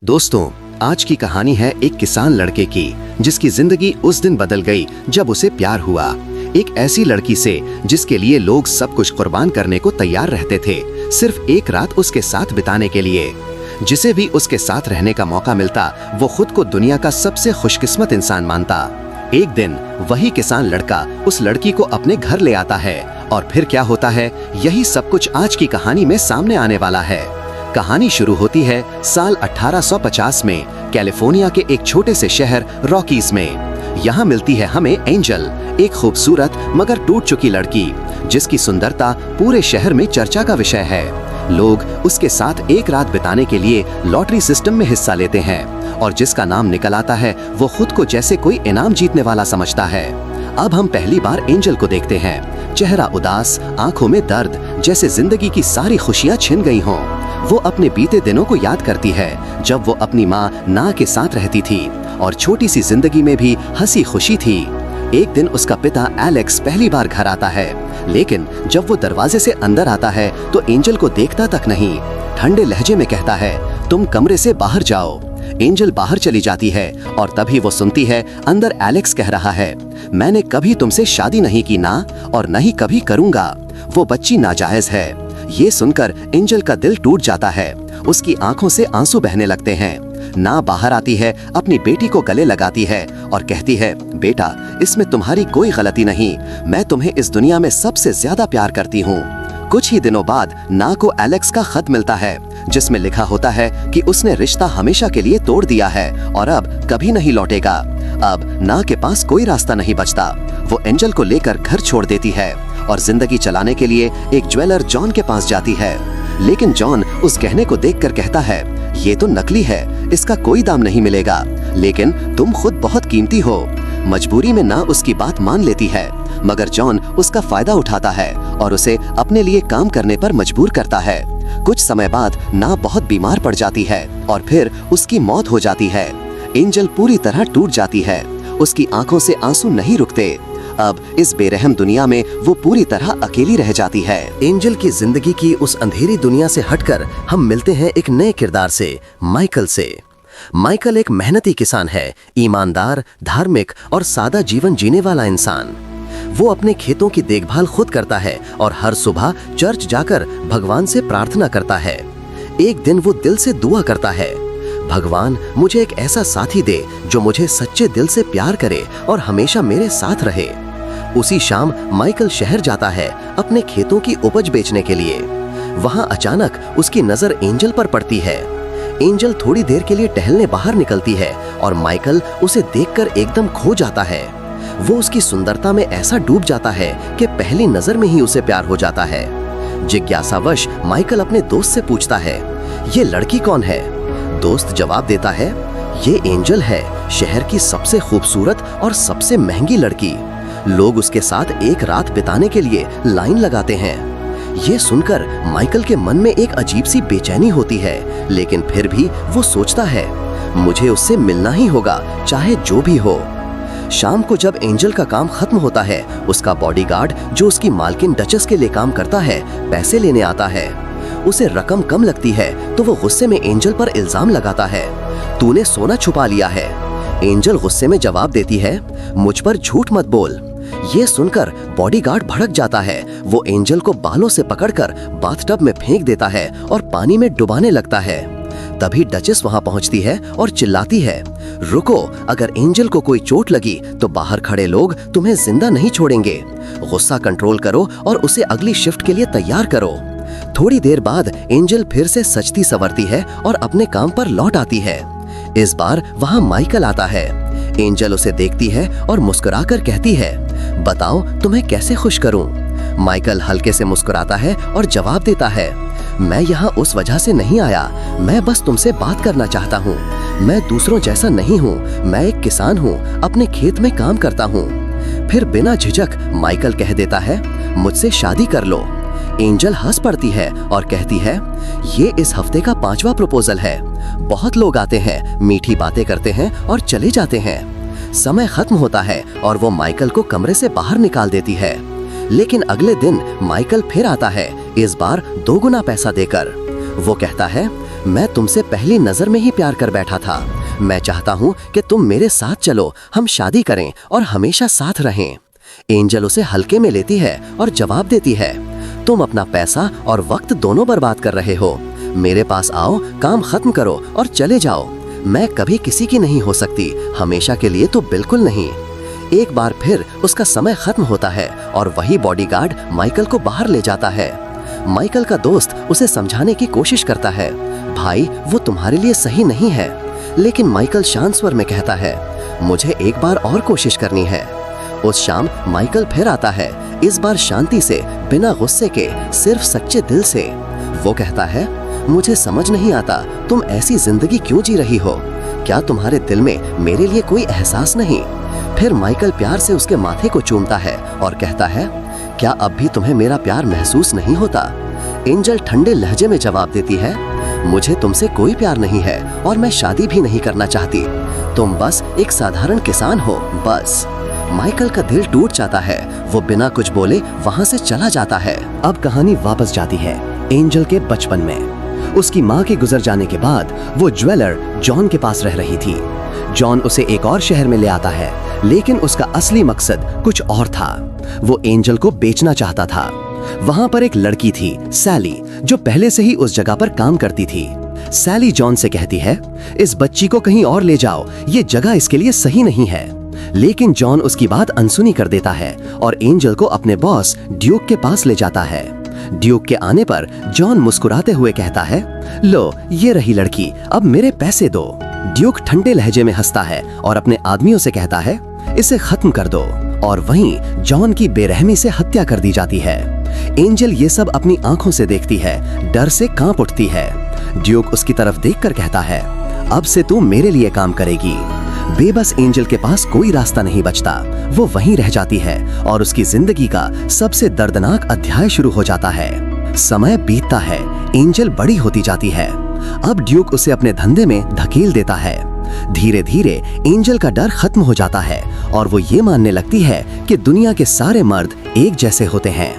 दोस्तों, आज की कहानी है एक किसान लड़के की जिसकी जिंदगी उस दिन बदल गई जब उसे प्यार हुआ। एक ऐसी लड़की से जिसके लिए लोग सब कुछ कुर्बान करने को तैयार रहते थे, सिर्फ एक रात उसके साथ बिताने के लिए। जिसे भी उसके साथ रहने का मौका मिलता वो खुद को दुनिया का सबसे खुशकिस्मत इंसान मानता। एक दिन वही किसान लड़का उस लड़की को अपने घर ले आता है और फिर क्या होता है, यही सब कुछ आज की कहानी में सामने आने वाला है। कहानी शुरू होती है साल 1850 में कैलिफोर्निया के एक छोटे से शहर रॉकीज में। यहाँ मिलती है हमें एंजल, एक खूबसूरत मगर टूट चुकी लड़की जिसकी सुंदरता पूरे शहर में चर्चा का विषय है। लोग उसके साथ एक रात बिताने के लिए लॉटरी सिस्टम में हिस्सा लेते हैं और जिसका नाम निकल आता है वो खुद को जैसे कोई इनाम जीतने वाला समझता है। अब हम पहली बार एंजल को देखते हैं। चेहरा उदास, आंखों में दर्द, जैसे जिंदगी की सारी खुशियां छिन गई हों। वो अपने बीते दिनों को याद करती है जब वो अपनी माँ ना के साथ रहती थी और छोटी सी जिंदगी में भी हंसी खुशी थी। एक दिन उसका पिता एलेक्स पहली बार घर आता है, लेकिन जब वो दरवाजे से अंदर आता है तो एंजल को देखता तक नहीं। ठंडे लहजे में कहता है, तुम कमरे से बाहर जाओ। एंजल बाहर चली जाती है और तभी वो सुनती है अंदर एलेक्स कह रहा है, मैंने कभी तुमसे शादी नहीं की ना, और न ही कभी करूंगा। वो बच्ची नाजायज है। ये सुनकर एंजल का दिल टूट जाता है। उसकी आंखों से आंसू बहने लगते हैं। ना बाहर आती है, अपनी बेटी को गले लगाती है और कहती है, बेटा, इसमें तुम्हारी कोई गलती नहीं। मैं तुम्हें इस दुनिया में सबसे ज्यादा प्यार करती हूँ। कुछ ही दिनों बाद ना को एलेक्स का खत मिलता है जिसमें लिखा होता है कि उसने रिश्ता हमेशा के लिए तोड़ दिया है और अब कभी नहीं लौटेगा। अब ना के पास कोई रास्ता नहीं बचता। वो एंजल को लेकर घर छोड़ देती है और जिंदगी चलाने के लिए एक ज्वेलर जॉन के पास जाती है। लेकिन जॉन उस गहने को देखकर कहता है, ये तो नकली है, इसका कोई दाम नहीं मिलेगा, लेकिन तुम खुद बहुत कीमती हो। मजबूरी में ना उसकी बात मान लेती है, मगर जॉन उसका फायदा उठाता है और उसे अपने लिए काम करने पर मजबूर करता है। कुछ समय बाद ना बहुत बीमार पड़ जाती है और फिर उसकी मौत हो जाती है। एंजल पूरी तरह टूट जाती है। उसकी आंखों से आंसू नहीं रुकते। अब इस बेरहम दुनिया में वो पूरी तरह अकेली रह जाती है। एंजल की जिंदगी की उस अंधेरी दुनिया से हटकर हम मिलते हैं एक नए किरदार से, माइकल से। माइकल एक मेहनती किसान है, ईमानदार, धार्मिक और सादा जीवन जीने वाला इंसान। वो अपने खेतों की देखभाल खुद करता है और हर सुबह चर्च जाकर भगवान से प्रार्थना करता है। एक दिन वो दिल से दुआ करता है, भगवान, मुझे एक ऐसा साथी दे जो मुझे सच्चे दिल से प्यार करे और हमेशा मेरे साथ रहे। उसी शाम माइकल शहर जाता है अपने खेतों की उपज बेचने के लिए। वहां अचानक उसकी नजर एंजल पर पड़ती है। एंजल थोड़ी देर के लिए टहलने बाहर निकलती है और माइकल उसे देखकर एकदम खो जाता है। वो उसकी सुंदरता में ऐसा डूब जाता है कि पहली नजर में ही उसे प्यार हो जाता है। जिज्ञासावश माइकल अपने दोस्त से पूछता है, ये लड़की कौन है? दोस्त जवाब देता है, ये एंजल है, शहर की सबसे खूबसूरत और सबसे महंगी लड़की। लोग उसके साथ एक रात बिताने के लिए लाइन लगाते हैं। ये सुनकर माइकल के मन में एक अजीब सी बेचैनी होती है, लेकिन फिर भी वो सोचता है, मुझे उससे मिलना ही होगा, चाहे जो भी हो। शाम को जब एंजल का काम खत्म होता है, उसका बॉडीगार्ड जो उसकी मालकिन डचेस के लिए काम करता है, पैसे लेने आता है। उसे रकम कम लगती है तो वो गुस्से में एंजल पर इल्जाम लगाता है, तूने सोना छुपा लिया है। एंजल गुस्से में जवाब देती है, मुझ पर झूठ मत बोल। ये सुनकर बॉडीगार्ड भड़क जाता है। वो एंजल को बालों से पकड़कर बाथटब में फेंक देता है और पानी में डुबाने लगता है। तभी डचेस वहां पहुंचती है और चिल्लाती है, रुको, अगर एंजल को कोई चोट लगी तो बाहर खड़े लोग तुम्हें जिंदा नहीं छोड़ेंगे। गुस्सा कंट्रोल करो और उसे अगली शिफ्ट के लिए तैयार करो। थोड़ी देर बाद एंजल फिर से सजती संवरती है और अपने काम पर लौट आती है। इस बार वहां माइकल आता है। एंजल उसे देखती है और मुस्कुराकर कहती है, बताओ तुम्हें कैसे खुश करूं? माइकल हल्के से मुस्कुराता है और जवाब देता है, मैं यहाँ उस वजह से नहीं आया, मैं बस तुमसे बात करना चाहता हूँ। मैं दूसरों जैसा नहीं हूँ, मैं एक किसान हूँ, अपने खेत में काम करता हूँ। फिर बिना झिझक माइकल कह देता है, मुझसे शादी कर लो। एंजल हंस पड़ती है और कहती है, ये इस हफ्ते का 5वां प्रपोजल है। बहुत लोग आते हैं, मीठी बातें करते हैं और चले जाते हैं। समय खत्म होता है और वो माइकल को कमरे से बाहर निकाल देती है। लेकिन अगले दिन माइकल फिर आता है, इस बार 2 गुना पैसा देकर। वो कहता है, मैं तुमसे पहली नजर में ही प्यार कर बैठा था। मैं चाहता हूँ कि तुम मेरे साथ चलो, हम शादी करें और हमेशा साथ रहें। एंजल उसे हल्के में लेती है और जवाब देती है, तुम अपना पैसा और वक्त दोनों बर्बाद कर रहे हो। मेरे पास आओ, काम खत्म करो और चले जाओ। मैं कभी किसी की नहीं हो सकती, हमेशा के लिए तो बिल्कुल नहीं। एक बार फिर उसका समय खत्म होता है और वही बॉडीगार्ड माइकल को बाहर ले जाता है। माइकल का दोस्त उसे समझाने की कोशिश करता है, भाई वो तुम्हारे लिए सही नहीं है। लेकिन माइकल शांत स्वर में कहता है, मुझे एक बार और कोशिश करनी है। उस शाम माइकल फिर आता है, इस बार शांति से, बिना गुस्से के, सिर्फ सच्चे दिल से। वो कहता है, मुझे समझ नहीं आता तुम ऐसी जिंदगी क्यों जी रही हो। क्या तुम्हारे दिल में मेरे लिए कोई एहसास नहीं? फिर माइकल प्यार से उसके माथे को चूमता है और कहता है, क्या अब भी तुम्हें मेरा प्यार महसूस नहीं होता? एंजल ठंडे लहजे में जवाब देती है, मुझे तुमसे कोई प्यार नहीं है और मैं शादी भी नहीं करना चाहती। तुम बस एक साधारण किसान हो, बस। माइकल का दिल टूट जाता है। वो बिना कुछ बोले वहाँ से चला जाता है। अब कहानी वापस जाती है एंजल के बचपन में। उसकी माँ के गुजर जाने के बाद वो ज्वेलर जॉन के पास रह रही थी। जॉन उसे एक और शहर में ले आता है, लेकिन उसका असली मकसद कुछ और था। वो एंजल को बेचना चाहता था। वहाँ पर एक लड़की थी, सैली, जो पहले से ही उस जगह पर काम करती थी। सैली जॉन से कहती है, इस बच्ची को कहीं और ले जाओ, ये जगह इसके लिए सही नहीं है। लेकिन जॉन उसकी बात अनसुनी कर देता है और एंजल को अपने बॉस ड्यूक के पास ले जाता है। ड्यूक के आने पर जॉन मुस्कुराते हुए कहता है, लो ये रही लड़की, अब मेरे पैसे दो। ड्यूक ठंडे लहजे में हंसता है और अपने आदमियों से कहता है, इसे खत्म कर दो। और वहीं जॉन की बेरहमी से हत्या कर दी जाती है। एंजल ये सब अपनी आंखों से देखती है, डर से कांप उठती है। ड्यूक उसकी तरफ देखकर कहता है, अब से तू मेरे लिए काम करेगी। बेबस एंजल के पास कोई रास्ता नहीं बचता। वो वहीं रह जाती है और उसकी जिंदगी का सबसे दर्दनाक अध्याय शुरू हो जाता है। समय बीतता है, एंजल बड़ी होती जाती है। अब ड्यूक उसे अपने धंधे में धकेल देता है। धीरे धीरे एंजल का डर खत्म हो जाता है और वो ये मानने लगती है कि दुनिया के सारे मर्द एक जैसे होते हैं।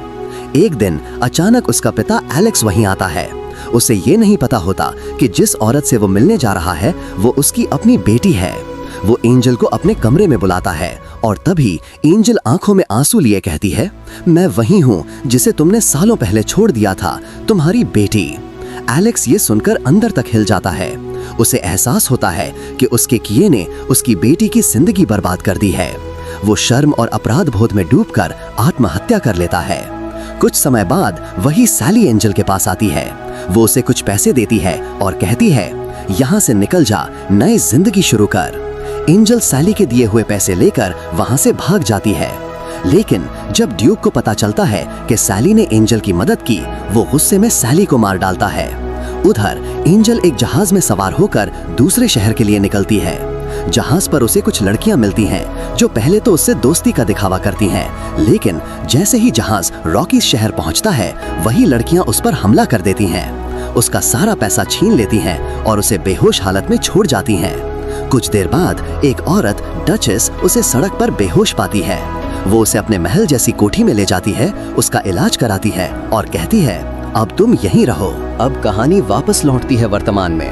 एक दिन अचानक उसका पिता एलेक्स वहीं आता है। उसे ये नहीं पता होता कि जिस औरत से वो मिलने जा रहा है वो उसकी अपनी बेटी है। वो एंजल को अपने कमरे में बुलाता है और तभी एंजल आंखों में आंसू लिए कहती है, मैं वही हूँ जिसे तुमने सालों पहले छोड़ दिया था, तुम्हारी बेटी। एलेक्स ये सुनकर अंदर तक हिल जाता है। उसे एहसास होता है कि उसके किए ने उसकी बेटी की जिंदगी बर्बाद कर दी है। वो शर्म और अपराध बोध में डूबकर आत्महत्या कर लेता है। कुछ समय बाद वही सैली एंजल के पास आती है। वो उसे कुछ पैसे देती है और कहती है, यहाँ से निकल जा, नई जिंदगी शुरू कर। एंजल सैली के दिए हुए पैसे लेकर वहाँ से भाग जाती है। लेकिन जब ड्यूक को पता चलता है कि सैली ने एंजल की मदद की, वो गुस्से में सैली को मार डालता है। उधर एंजल एक जहाज में सवार होकर दूसरे शहर के लिए निकलती है। जहाज पर उसे कुछ लड़कियां मिलती हैं जो पहले तो उससे दोस्ती का दिखावा करती हैं, लेकिन जैसे ही जहाज रॉकीज शहर पहुंचता है वही लड़कियां उस पर हमला कर देती हैं। उसका सारा पैसा छीन लेती हैं और उसे बेहोश हालत में छोड़ जाती हैं। कुछ देर बाद एक औरत डचेस उसे सड़क पर बेहोश पाती है। वो उसे अपने महल जैसी कोठी में ले जाती है, उसका इलाज कराती है और कहती है, अब तुम यहीं रहो। अब कहानी वापस लौटती है वर्तमान में।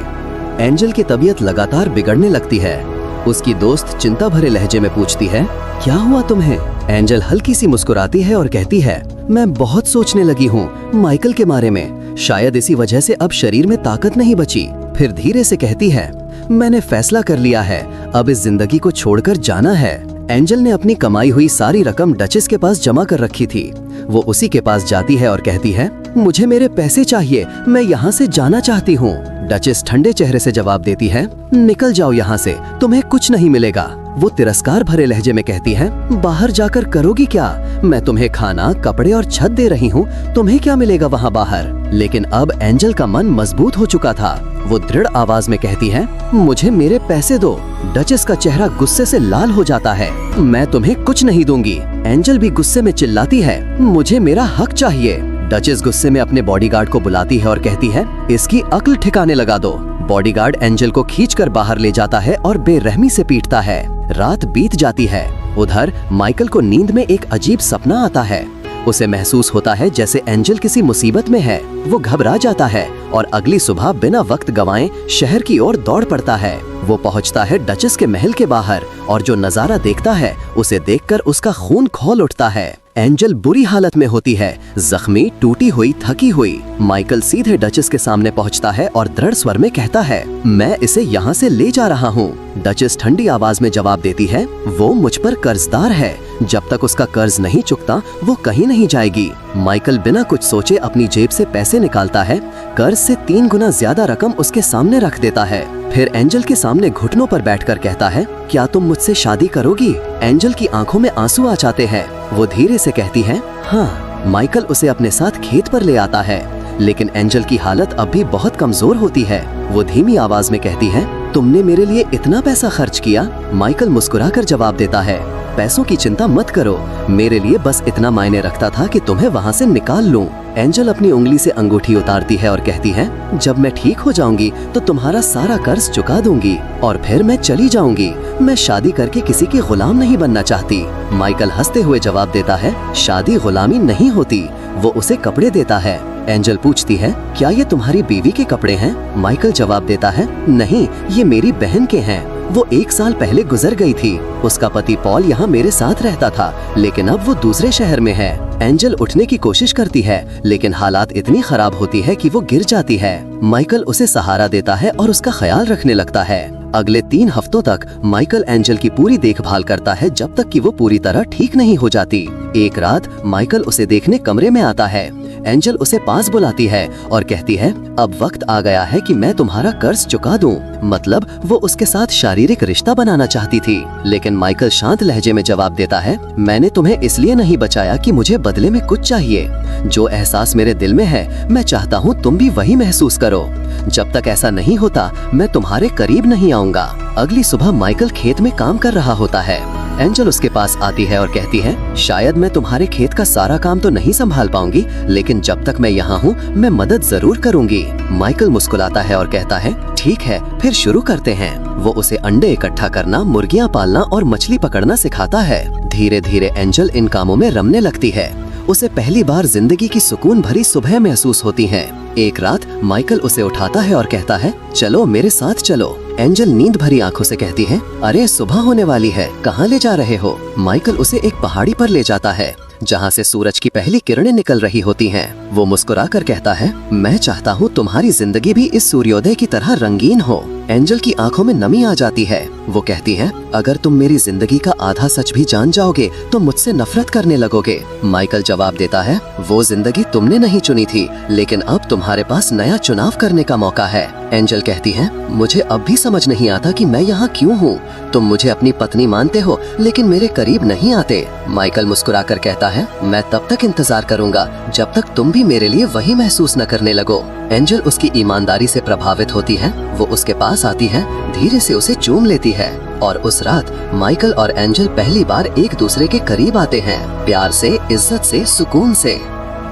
एंजल की तबीयत लगातार बिगड़ने लगती है। उसकी दोस्त चिंता भरे लहजे में पूछती है, क्या हुआ तुम्हें? एंजल हल्की सी मुस्कुराती है और कहती है, मैं बहुत सोचने लगी हूँ माइकल के बारे में। शायद इसी वजह से अब शरीर में ताकत नहीं बची। फिर धीरे से कहती है, मैंने फैसला कर लिया है, अब इस जिंदगी को छोड़कर जाना है। एंजल ने अपनी कमाई हुई सारी रकम डचेस के पास जमा कर रखी थी। वो उसी के पास जाती है और कहती है, मुझे मेरे पैसे चाहिए, मैं यहाँ से जाना चाहती हूँ। डचेस ठंडे चेहरे से जवाब देती है, निकल जाओ यहाँ से, तुम्हें कुछ नहीं मिलेगा। वो तिरस्कार भरे लहजे में कहती है, बाहर जाकर करोगी क्या? मैं तुम्हें खाना, कपड़े और छत दे रही हूँ, तुम्हें क्या मिलेगा वहाँ बाहर? लेकिन अब एंजल का मन मजबूत हो चुका था। वो दृढ़ आवाज में कहती है, मुझे मेरे पैसे दो। डचेस का चेहरा गुस्से से लाल हो जाता है, मैं तुम्हें कुछ नहीं दूंगी। एंजल भी गुस्से में चिल्लाती है, मुझे मेरा हक चाहिए। डचेस गुस्से में अपने बॉडीगार्ड को बुलाती है और कहती है, इसकी अक्ल ठिकाने लगा दो। बॉडीगार्ड एंजल को खींचकर बाहर ले जाता है और बेरहमी से पीटता है। रात बीत जाती है। उधर माइकल को नींद में एक अजीब सपना आता है। उसे महसूस होता है जैसे एंजल किसी मुसीबत में है। वो घबरा जाता है और अगली सुबह बिना वक्त गंवाए शहर की ओर दौड़ पड़ता है। वो पहुंचता है डचेस के महल के बाहर और जो नजारा देखता है उसे देखकर उसका खून खौल उठता है। एंजल बुरी हालत में होती है, जख्मी, टूटी हुई, थकी हुई। माइकल सीधे डचेस के सामने पहुंचता है और दृढ़ स्वर में कहता है, मैं इसे यहाँ से ले जा रहा हूँ। डचेस ठंडी आवाज में जवाब देती है, वो मुझ पर कर्जदार है, जब तक उसका कर्ज नहीं चुकता वो कहीं नहीं जाएगी। माइकल बिना कुछ सोचे अपनी जेब से पैसे निकालता है, कर्ज से 3 गुना ज्यादा रकम उसके सामने रख देता है। फिर एंजल के सामने घुटनों पर बैठकर कहता है, क्या तुम मुझसे शादी करोगी? एंजल की आंखों में आंसू आ जाते हैं। वो धीरे से कहती है, हाँ। माइकल उसे अपने साथ खेत पर ले आता है, लेकिन एंजल की हालत अब भी बहुत कमजोर होती है। वो धीमी आवाज में कहती है, तुमने मेरे लिए इतना पैसा खर्च किया? माइकल मुस्कुराकर जवाब देता है, पैसों की चिंता मत करो, मेरे लिए बस इतना मायने रखता था कि तुम्हें वहाँ से निकाल लूं। एंजल अपनी उंगली से अंगूठी उतारती है और कहती है, जब मैं ठीक हो जाऊंगी तो तुम्हारा सारा कर्ज चुका दूंगी और फिर मैं चली जाऊंगी। मैं शादी करके किसी की गुलाम नहीं बनना चाहती। माइकल हंसते हुए जवाब देता है, शादी गुलामी नहीं होती। वो उसे कपड़े देता है। एंजल पूछती है, क्या ये तुम्हारी बीवी के कपड़े हैं? माइकल जवाब देता है, नहीं, ये मेरी बहन के हैं। वो 1 साल पहले गुजर गई थी। उसका पति पॉल यहाँ मेरे साथ रहता था, लेकिन अब वो दूसरे शहर में है। एंजल उठने की कोशिश करती है, लेकिन हालात इतनी खराब होती है कि वो गिर जाती है। माइकल उसे सहारा देता है और उसका ख्याल रखने लगता है। अगले 3 हफ्तों तक माइकल एंजल की पूरी देखभाल करता है, जब तक कि वो पूरी तरह ठीक नहीं हो जाती। एक रात माइकल उसे देखने कमरे में आता है। एंजल उसे पास बुलाती है और कहती है, अब वक्त आ गया है कि मैं तुम्हारा कर्ज चुका दूं। मतलब वो उसके साथ शारीरिक रिश्ता बनाना चाहती थी, लेकिन माइकल शांत लहजे में जवाब देता है, मैंने तुम्हें इसलिए नहीं बचाया कि मुझे बदले में कुछ चाहिए। जो एहसास मेरे दिल में है, मैं चाहता हूँ तुम भी वही महसूस करो। जब तक ऐसा नहीं होता मैं तुम्हारे करीब नहीं आऊंगा। अगली सुबह माइकल खेत में काम कर रहा होता है। एंजल उसके पास आती है और कहती है, शायद मैं तुम्हारे खेत का सारा काम तो नहीं संभाल पाऊंगी, लेकिन जब तक मैं यहाँ हूँ मैं मदद जरूर करूंगी। माइकल मुस्कुराता है और कहता है, ठीक है, फिर शुरू करते हैं। वो उसे अंडे इकट्ठा करना, मुर्गियाँ पालना और मछली पकड़ना सिखाता है। धीरे धीरे एंजल इन कामों में रमने लगती है। उसे पहली बार जिंदगी की सुकून भरी सुबह महसूस होती है। एक रात माइकल उसे उठाता है और कहता है, चलो मेरे साथ चलो। एंजल नींद भरी आंखों से कहती है, अरे सुबह होने वाली है, कहाँ ले जा रहे हो? माइकल उसे एक पहाड़ी पर ले जाता है, जहाँ से सूरज की पहली किरणें निकल रही होती हैं। वो मुस्कुराकर कहता है, मैं चाहता हूँ तुम्हारी जिंदगी भी इस सूर्योदय की तरह रंगीन हो। एंजल की आंखों में नमी आ जाती है। वो कहती है, अगर तुम मेरी जिंदगी का आधा सच भी जान जाओगे तो मुझसे नफरत करने लगोगे। माइकल जवाब देता है, वो जिंदगी तुमने नहीं चुनी थी, लेकिन अब तुम्हारे पास नया चुनाव करने का मौका है। एंजल कहती है, मुझे अब भी समझ नहीं आता कि मैं यहाँ क्यों हूँ। तुम मुझे अपनी पत्नी मानते हो, लेकिन मेरे करीब नहीं आते। माइकल मुस्कुराकर कहता है, मैं तब तक इंतजार करूंगा जब तक तुम भी मेरे लिए वही महसूस न करने लगो। एंजल उसकी ईमानदारी से प्रभावित होती है। वो उसके पास आती है, धीरे से उसे चूम लेती है और उस रात माइकल और एंजल पहली बार एक दूसरे के करीब आते हैं, प्यार से, इज्जत से, सुकून से।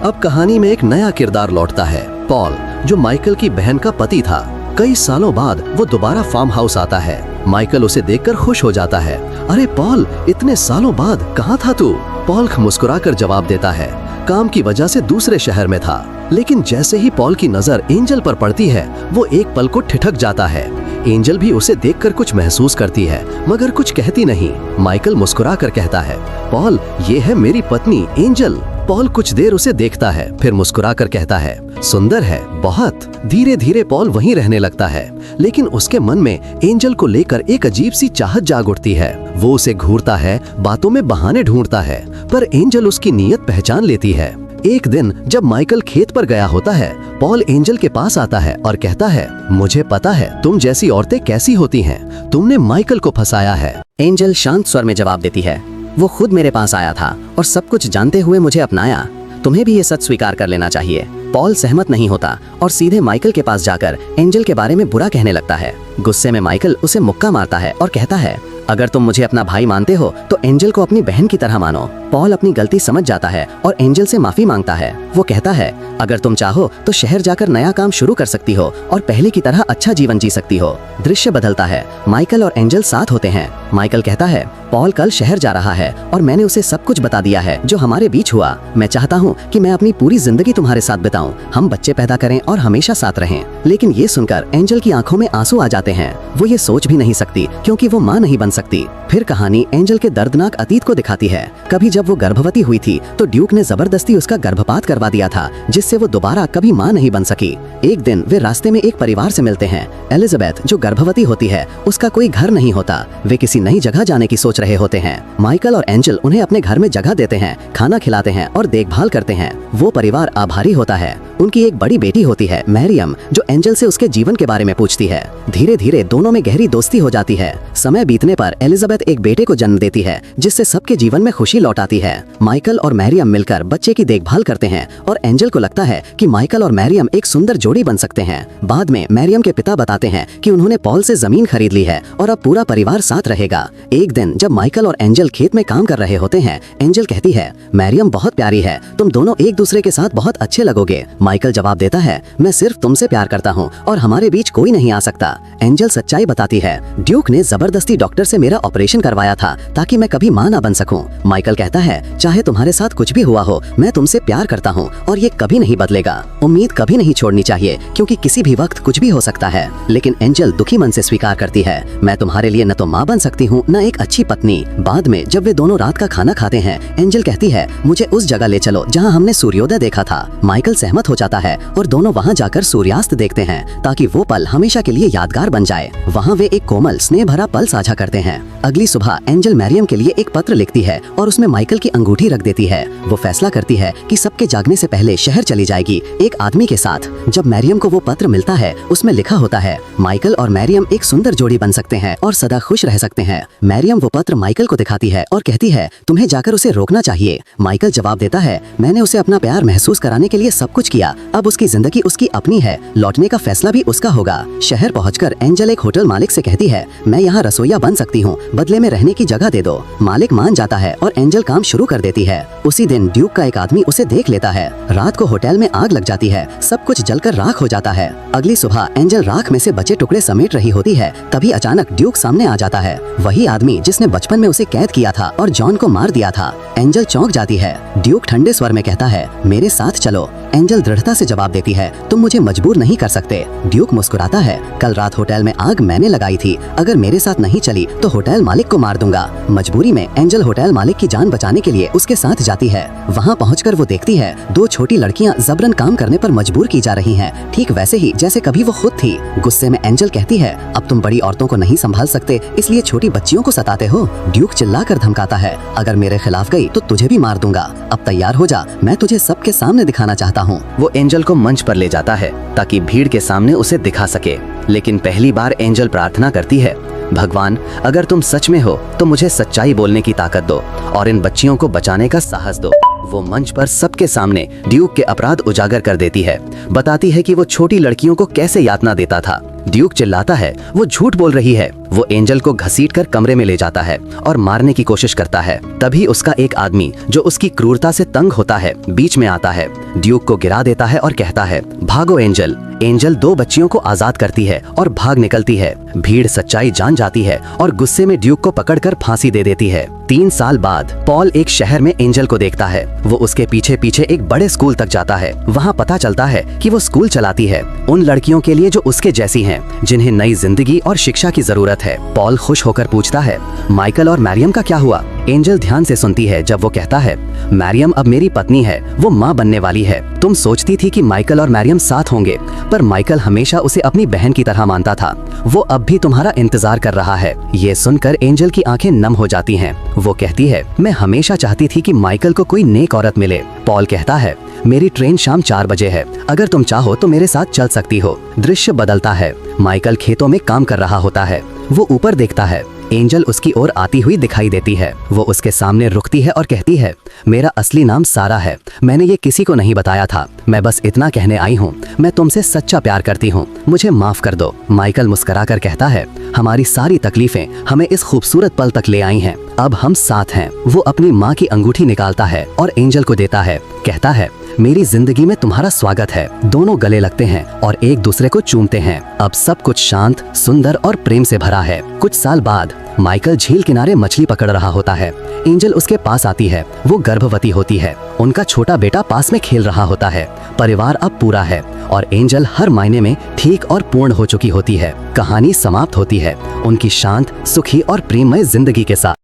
अब कहानी में एक नया किरदार लौटता है, पॉल, जो माइकल की बहन का पति था। कई सालों बाद वो दोबारा फार्म हाउस आता है। माइकल उसे देखकर खुश हो जाता है। अरे पॉल, इतने सालों बाद कहाँ था तू? पॉल मुस्कुराकर जवाब देता है, काम की वजह से दूसरे शहर में था। लेकिन जैसे ही पॉल की नजर एंजल पर पड़ती है, वो एक पल को ठिठक जाता है। एंजल भी उसे देखकर कुछ महसूस करती है, मगर कुछ कहती नहीं। माइकल मुस्कुराकर कहता है, पॉल, ये है मेरी पत्नी एंजल। पॉल कुछ देर उसे देखता है, फिर मुस्कुराकर कहता है, सुंदर है, बहुत। धीरे धीरे पॉल वहीं रहने लगता है, लेकिन उसके मन में एंजल को लेकर एक अजीब सी चाहत जाग उठती है। वो उसे घूरता है, बातों में बहाने ढूंढता है, पर एंजल उसकी नीयत पहचान लेती है। एक दिन जब माइकल खेत पर गया होता है, पॉल एंजल के पास आता है और कहता है, मुझे पता है तुम जैसी औरतें कैसी होती हैं, तुमने माइकल को फंसाया है। एंजल शांत स्वर में जवाब देती है, वो खुद मेरे पास आया था और सब कुछ जानते हुए मुझे अपनाया। तुम्हें भी ये सच स्वीकार कर लेना चाहिए। पॉल सहमत नहीं होता और सीधे माइकल के पास जाकर एंजल के बारे में बुरा कहने लगता है। गुस्से में माइकल उसे मुक्का मारता है और कहता है, अगर तुम मुझे अपना भाई मानते हो तो एंजल को अपनी बहन की तरह मानो। पॉल अपनी गलती समझ जाता है और एंजल से माफी मांगता है। वो कहता है, अगर तुम चाहो तो शहर जाकर नया काम शुरू कर सकती हो और पहले की तरह अच्छा जीवन जी सकती हो। दृश्य बदलता है, माइकल और एंजल साथ होते हैं। माइकल कहता है, पॉल कल शहर जा रहा है और मैंने उसे सब कुछ बता दिया है जो हमारे बीच हुआ। मैं चाहता हूँ कि मैं अपनी पूरी जिंदगी तुम्हारे साथ बिताऊं, हम बच्चे पैदा करें और हमेशा साथ रहें। लेकिन ये सुनकर एंजल की आंखों में आंसू आ जाते हैं। वो ये सोच भी नहीं सकती क्योंकि वो माँ नहीं बन सकती। फिर कहानी एंजल के दर्दनाक अतीत को दिखाती है। कभी जब वो गर्भवती हुई थी तो ड्यूक ने जबरदस्ती उसका गर्भपात करवा दिया था, जिससे वो दोबारा कभी माँ नहीं बन सकी। एक दिन वे रास्ते में एक परिवार से मिलते हैं। एलिजाबेथ जो गर्भवती होती है, उसका कोई घर नहीं होता। वे किसी नई जगह जाने की सोच रहे होते हैं। माइकल और एंजल उन्हें अपने घर में जगह देते हैं, खाना खिलाते हैं और देखभाल करते हैं। वो परिवार आभारी होता है। उनकी एक बड़ी बेटी होती है मैरियम, जो एंजल से उसके जीवन के बारे में पूछती है। धीरे धीरे दोनों में गहरी दोस्ती हो जाती है। समय बीतने पर एलिजाबेथ एक बेटे को जन्म देती है, जिससे सबके जीवन में खुशी लौट आती है। माइकल और मैरियम मिलकर बच्चे की देखभाल करते हैं और एंजल को लगता है कि माइकल और मैरियम एक सुंदर जोड़ी बन सकते हैं। बाद में मैरियम के पिता बताते हैं कि उन्होंने पॉल से जमीन खरीद ली है और अब पूरा परिवार साथ रहेगा। एक दिन जब माइकल और एंजल खेत में काम कर रहे होते हैं, एंजल कहती है, मैरियम बहुत प्यारी है, तुम दोनों एक दूसरे के साथ बहुत अच्छे लगोगे। माइकल जवाब देता है, मैं सिर्फ तुमसे प्यार करता हूँ और हमारे बीच कोई नहीं आ सकता। एंजल सच्चाई बताती है, ड्यूक ने जबरदस्ती डॉक्टर से मेरा ऑपरेशन करवाया था ताकि मैं कभी मां ना बन सकूं। माइकल कहता है, चाहे तुम्हारे साथ कुछ भी हुआ हो, मैं तुमसे प्यार करता हूँ और ये कभी नहीं बदलेगा। उम्मीद कभी नहीं छोड़नी चाहिए क्योंकि किसी भी वक्त कुछ भी हो सकता है। लेकिन एंजल दुखी मन से स्वीकार करती है, मैं तुम्हारे लिए न तो माँ बन सकती हूँ न एक अच्छी पत्नी। बाद में जब वे दोनों रात का खाना खाते हैं, एंजल कहती है, मुझे उस जगह ले चलो जहाँ हमने सूर्योदय देखा था। माइकल सहमत हो जाता है और दोनों वहाँ जाकर सूर्यास्त देखते हैं ताकि वो पल हमेशा के लिए यादगार बन जाए। वहाँ वे एक कोमल स्नेह भरा पल साझा करते हैं। अगली सुबह एंजल मैरियम के लिए एक पत्र लिखती है और उसमें माइकल की अंगूठी रख देती है। वो फैसला करती है कि सबके जागने से पहले शहर चली जाएगी एक आदमी के साथ। जब मैरियम को वो पत्र मिलता है, उसमें लिखा होता है, माइकल और मैरियम एक सुंदर जोड़ी बन सकते हैं और सदा खुश रह सकते हैं। मैरियम वो पत्र माइकल को दिखाती है और कहती है, तुम्हें जाकर उसे रोकना चाहिए। माइकल जवाब देता है, मैंने उसे अपना प्यार महसूस कराने के लिए सब कुछ किया, अब उसकी जिंदगी उसकी अपनी है, लौटने का फैसला भी उसका होगा। शहर पहुंचकर एंजल एक होटल मालिक से कहती है, मैं यहाँ रसोइया बन सकती हूँ, बदले में रहने की जगह दे दो। मालिक मान जाता है और एंजल काम शुरू कर देती है। उसी दिन ड्यूक का एक आदमी उसे देख लेता है। रात को होटल में आग लग जाती है, सब कुछ जलकर राख हो जाता है। अगली सुबह एंजल राख में से बचे टुकड़े समेट रही होती है, तभी अचानक ड्यूक सामने आ जाता है, वही आदमी जिसने बचपन में उसे कैद किया था और जॉन को मार दिया था। एंजल चौंक जाती है। ड्यूक ठंडे स्वर में कहता है, मेरे साथ चलो। एंजल दृढ़ता से जवाब देती है, तुम मुझे मजबूर नहीं कर सकते। ड्यूक मुस्कुराता है, कल रात होटल में आग मैंने लगाई थी, अगर मेरे साथ नहीं चली तो होटल मालिक को मार दूंगा। मजबूरी में एंजल होटल मालिक की जान बचाने के लिए उसके साथ जाती है। वहाँ पहुंचकर वो देखती है, दो छोटी लड़कियां जबरन काम करने पर मजबूर की जा रही हैं, ठीक वैसे ही जैसे कभी वो खुद थी। गुस्से में एंजल कहती है, अब तुम बड़ी औरतों को नहीं संभाल सकते, इसलिए छोटी बच्चियों को सताते हो। ड्यूक चिल्लाकर धमकाता है, अगर मेरे खिलाफ गई तो तुझे भी मार दूंगा, अब तैयार हो जा, मैं तुझे सबके सामने दिखाना चाहता हूँ। वो एंजल को मंच पर ले जाता है ताकि भीड़ के सामने उसे दिखा सके। लेकिन पहली बार एंजल प्रार्थना करती है, भगवान, अगर तुम सच में हो तो मुझे सच्चाई बोलने की ताकत दो और इन बच्चियों को बचाने का साहस दो। वो मंच पर सबके सामने ड्यूक के अपराध उजागर कर देती है, बताती है कि वो छोटी लड़कियों को कैसे यातना देता था। ड्यूक चिल्लाता है, वो झूठ बोल रही है। वो एंजल को घसीटकर कमरे में ले जाता है और मारने की कोशिश करता है। तभी उसका एक आदमी जो उसकी क्रूरता से तंग होता है, बीच में आता है, ड्यूक को गिरा देता है और कहता है, भागो एंजल। एंजल दो बच्चियों को आजाद करती है और भाग निकलती है। भीड़ सच्चाई जान जाती है और गुस्से में ड्यूक को पकड़कर फांसी दे देती है। 3 साल बाद पॉल एक शहर में एंजल को देखता है। वो उसके पीछे पीछे एक बड़े स्कूल तक जाता है। वहाँ पता चलता है कि वो स्कूल चलाती है उन लड़कियों के लिए जो उसके जैसी हैं, जिन्हें नई जिंदगी और शिक्षा की जरूरत है। पॉल खुश होकर पूछता है, माइकल और मैरियम का क्या हुआ? एंजल ध्यान से सुनती है जब वो कहता है, मैरियम अब मेरी पत्नी है, वो माँ बनने वाली है। तुम सोचती थी कि माइकल और मैरियम साथ होंगे, पर माइकल हमेशा उसे अपनी बहन की तरह मानता था। वो अब भी तुम्हारा इंतजार कर रहा है। ये सुनकर एंजल की आंखें नम हो जाती हैं। वो कहती है, मैं हमेशा चाहती थी कि माइकल को कोई नेक औरत मिले। पॉल कहता है, मेरी ट्रेन शाम 4 बजे है, अगर तुम चाहो तो मेरे साथ चल सकती हो। दृश्य बदलता है, माइकल खेतों में काम कर रहा होता है। वो ऊपर देखता है, एंजल उसकी ओर आती हुई दिखाई देती है। वो उसके सामने रुकती है और कहती है, मेरा असली नाम सारा है, मैंने ये किसी को नहीं बताया था, मैं बस इतना कहने आई हूँ, मैं तुमसे सच्चा प्यार करती हूँ, मुझे माफ कर दो। माइकल मुस्कुराकर कहता है, हमारी सारी तकलीफें हमें इस खूबसूरत पल तक ले आई हैं, अब हम साथ हैं। वो अपनी माँ की अंगूठी निकालता है और एंजल को देता है, कहता है, मेरी जिंदगी में तुम्हारा स्वागत है। दोनों गले लगते हैं और एक दूसरे को चूमते हैं। अब सब कुछ शांत, सुंदर और प्रेम से भरा है। कुछ साल बाद माइकल झील किनारे मछली पकड़ रहा होता है। एंजल उसके पास आती है। वो गर्भवती होती है। उनका छोटा बेटा पास में खेल रहा होता है। परिवार अब पूरा है और एंजल हर मायने में ठीक और पूर्ण हो चुकी होती है। कहानी समाप्त होती है उनकी शांत, सुखी और प्रेममय जिंदगी के साथ।